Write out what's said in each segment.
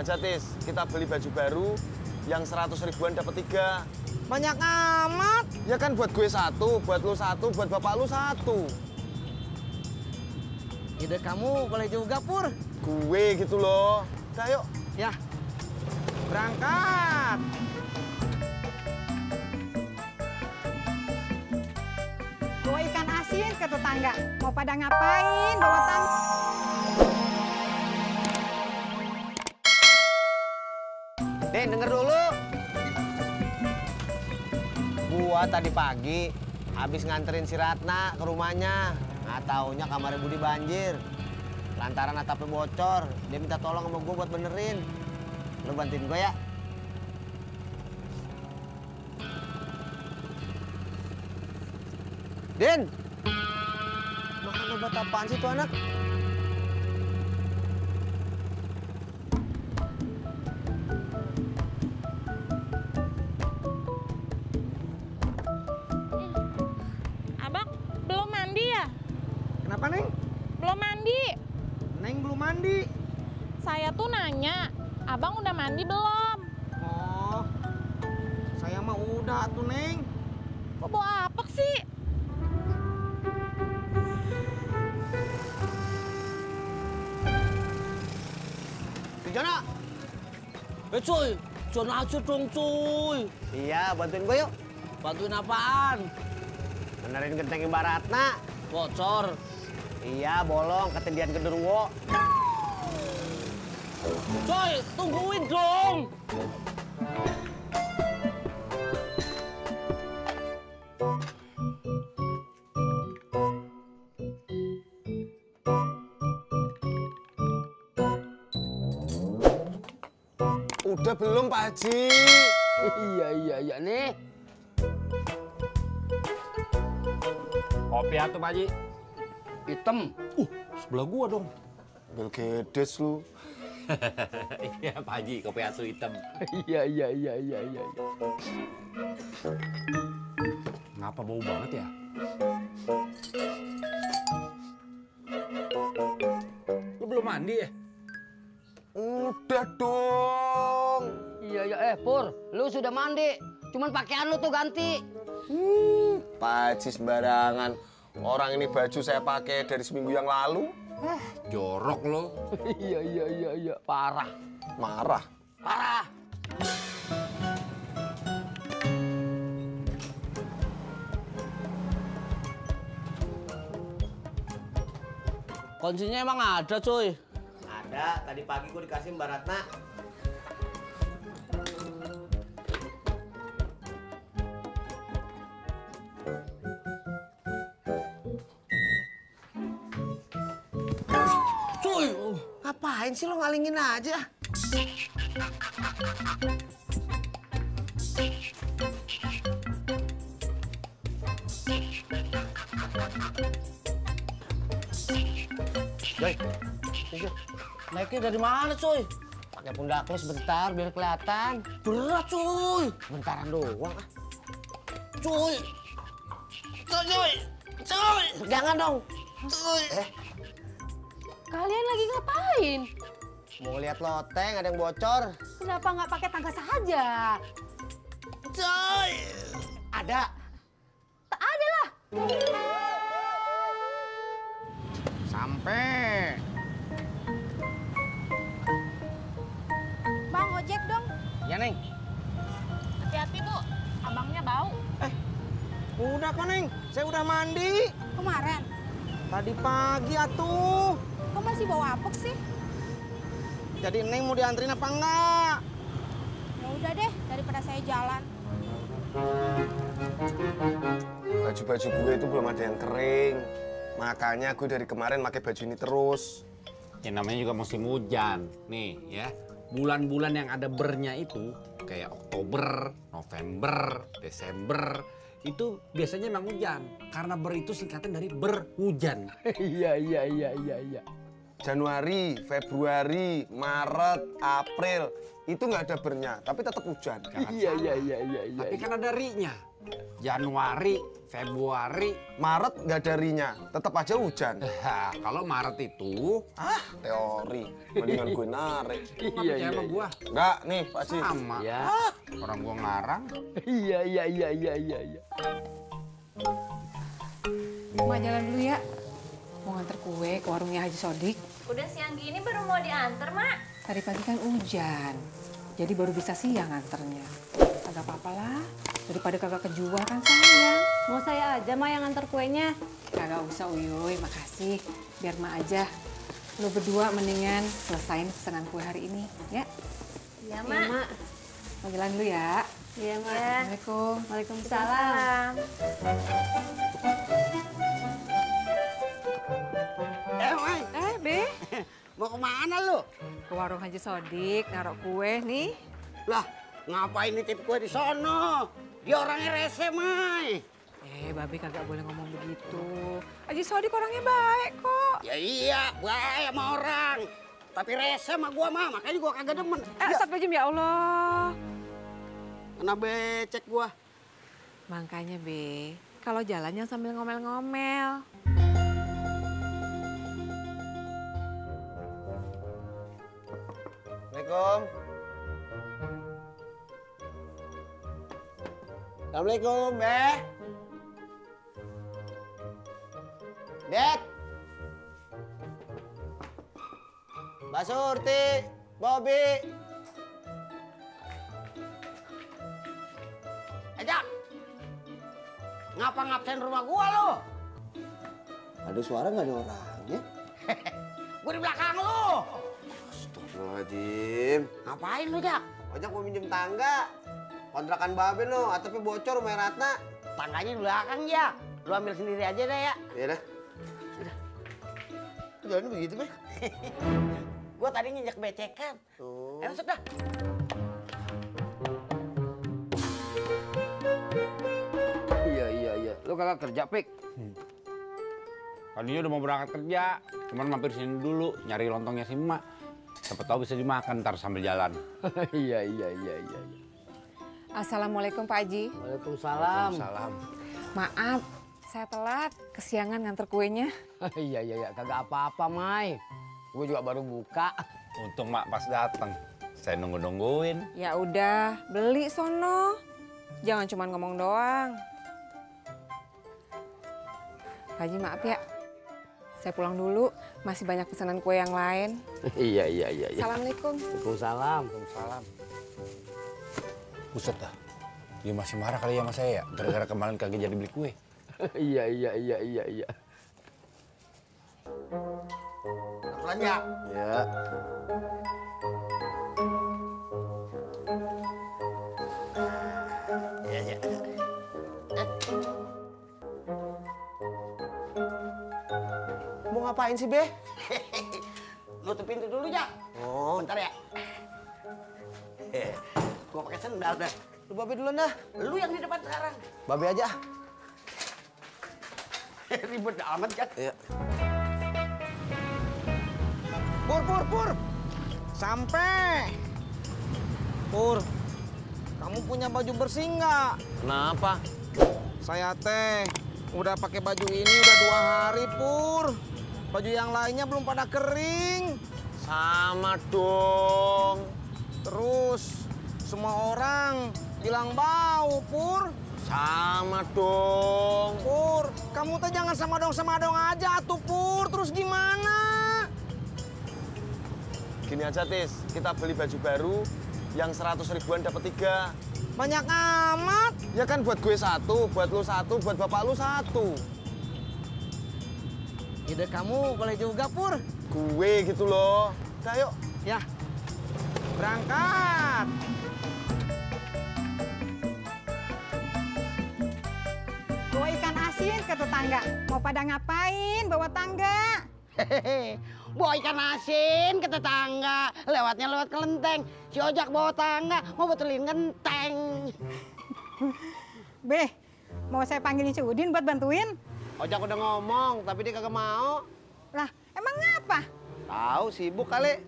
aja, Tis. Kita beli baju baru yang 100 ribuan dapat 3. Banyak amat. Ya kan buat gue 1, buat lu 1, buat bapak lu 1. Ide kamu boleh juga, Pur. Gue gitu loh. Udah yuk. Ya. Berangkat. Bawa ikan asin ke tetangga. Mau pada ngapain bawa tangga? Den, denger dulu. Gua tadi pagi habis nganterin si Ratna ke rumahnya. Nggak taunya kamarnya Budi banjir. Lantaran atapnya bocor. Dia minta tolong sama gua buat benerin. Lu bantuin gua ya. Den! Makan obat apaan sih tuh anak? Abang belum mandi ya? Kenapa, Neng? Belum mandi. Neng belum mandi. Saya tuh nanya, abang udah mandi belum? Oh, saya mah udah tuh, Neng. Kok bawa apek sih? Jona. Cuy, Jona aja dong cuy. Iya, bantuin gue yuk. Bantuin apaan? Benerin genteng Mbak Ratna. Bocor. Iya, bolong, ketindihan genderuwo. Coy, tungguin dong. Udah belum, Pak Haji? Iya nih. Kopi atuh, Pak Haji. Hitam. Sebelah gua dong. Ambil gedes lu. Iya, Pak Haji, kopi atuh hitam. Iya. Ngapa bau banget ya? Lu belum mandi ya? Udah dong. Iya. Pur, lu sudah mandi. Cuman pakaian lu tuh ganti. Pak Haji sembarangan. Orang ini baju saya pakai dari seminggu yang lalu. Jorok lo. Iya. Parah. Marah. Parah. Kuncinya emang ada, cuy. Ada, tadi pagi gue dikasih Mbak Ratna. Cuy, Ngapain sih lo ngalingin aja? Yoi. naiknya dari mana, cuy? Pakai pundak lo sebentar biar kelihatan. Berat, cuy. Bentaran doang. Cuy. Jangan dong. Kalian lagi ngapain? Mau lihat loteng ada yang bocor. Kenapa nggak pakai tangga saja? Cuy. Ada. Tak ada lah. Sampai. Bang, ojek dong. Ya, Neng. Hati-hati, Bu. Abangnya bau. Udah kok, Neng. Saya udah mandi. Kemarin. Tadi pagi atuh. Kok masih bawa apek sih? Jadi Neng mau dianterin apa enggak? Ya udah deh, daripada saya jalan. Baju-baju gue itu belum ada yang kering. Makanya gue dari kemarin pakai baju ini terus. Ya namanya juga musim hujan. Nih ya, bulan-bulan yang ada bernya itu kayak Oktober, November, Desember itu biasanya emang hujan. Karena ber itu singkatan dari berhujan. Iya. Januari, Februari, Maret, April itu nggak ada bernya, tapi tetap hujan. Jangan Iya. salah. Tapi kan ada ri-nya. Januari, Februari, Maret nggak ada rinya, tetap aja hujan. kalau Maret itu Teori, mendingan gue narik. iya sama gua. Enggak, nih Pak Haji. Sama. Ya. Orang gua ngarang. Iya. Mak jalan dulu ya. Mau nganter kue ke warungnya Haji Sodik. Udah siang gini baru mau diantar, Mak. Tadi pagi kan hujan. Jadi baru bisa siang nganternya. Agak apa-apa lah. Daripada kagak kejual kan sayang. Mau saya aja Mak yang nganter kuenya. Kagak usah Uyuy, makasih. Biar Mak aja. Lo berdua mendingan selesain pesanan kue hari ini, ya? Iya, Iya, Mak. Mak. Mau jalan dulu ya. Iya, Mak. Assalamualaikum. Waalaikumsalam. Mai, Be. mau kemana lu? Ke warung Haji Sodik, naruh kue nih. Lah, ngapain nitip kue di sono? Dia orangnya rese, Mai. Babe kagak boleh ngomong begitu. Haji Sodik orangnya baik kok. Ya iya, baik sama orang. Tapi rese sama gua mah, makanya gua kagak demen. Astagfirullahaladzim ya Allah. Kena becek gua. Makanya Be, kalau jalan jangan sambil ngomel-ngomel. Assalamualaikum. Assalamualaikum, Be. Det. Mbak Surti, Bobby. Jak, ngapa ngabsen rumah gua lu? Ada suara nggak ada orangnya? Gua di belakang lu. Astagfirullahaladzim. Ngapain lu, Jak? Ojak mau minjem tangga. Kontrakan Babe no, atapnya bocor sama Ratna. Tangganya di belakang, Jak. Lu ambil sendiri aja deh ya. Iya dah. Jalannya begitu, Be? Gua tadi nginjak becekan. Oh. Masuk dah. Iya. Lu kagak kerja, Pik? Tadinya udah mau berangkat kerja, cuman mampir sini dulu nyari lontongnya si Emak. Siapa tahu bisa dimakan ntar sambil jalan. Iya. Assalamualaikum Pak Haji. Waalaikumsalam. Salam. Maaf, saya telat. Kesiangan nganter kuenya. Iya, kagak apa-apa, Mai. Gue juga baru buka. Untung Mak pas datang. Saya nungguin. Ya udah, beli sono. Jangan cuma ngomong doang. Pak Haji maaf ya. Saya pulang dulu, masih banyak pesanan kue yang lain. Iya. Assalamualaikum. Waalaikumsalam. Buset dah. Dia masih marah kali ya sama saya ya? Gara-gara kemarin kagak jadi beli kue. Iya. Belanja. Ya. Iya. Mau ngapain sih, Be? Nutup pintu dulu, Jak. Oh, Bentar ya. Gua pakai sendal dah. lu Babe duluan dah. Lu yang di depan sekarang. Babe aja. Ribet amat, Jak. Iya. Pur. Sampai. Pur, kamu punya baju bersih nggak? Kenapa? Saya teh udah pakai baju ini udah 2 hari, Pur. Baju yang lainnya belum pada kering. Sama dong. Terus semua orang bilang bau, Pur. Sama dong. Pur, kamu tuh jangan sama dong aja tuh, Pur. Terus gimana? Gini aja, Tis. Kita beli baju baru yang 100 ribuan dapat 3. Banyak amat. Ya kan buat gue 1, buat lu 1, buat bapak lu 1. Ide kamu boleh juga, Pur. Gue gitu loh. Udah yuk. Ya, berangkat. Bawa ikan asin ke tetangga. Mau pada ngapain bawa tangga? Hehehe. Bawa ikan asin ke tetangga. Lewatnya lewat kelenteng. Si Ojak bawa tangga. Mau betulin genteng. Beh, mau saya panggilin si Udin buat bantuin? Ojak udah ngomong, tapi dia kagak mau. Lah, emang ngapa? Tahu sibuk kali.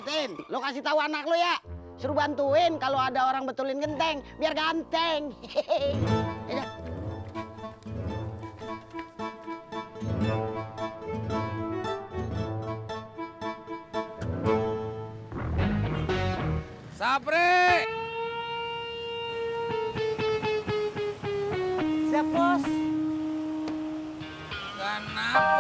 Tin, lo kasih tahu anak lo ya. suruh bantuin kalau ada orang betulin genteng biar ganteng. Ya. Sapri! Siap, Bos. Kenapa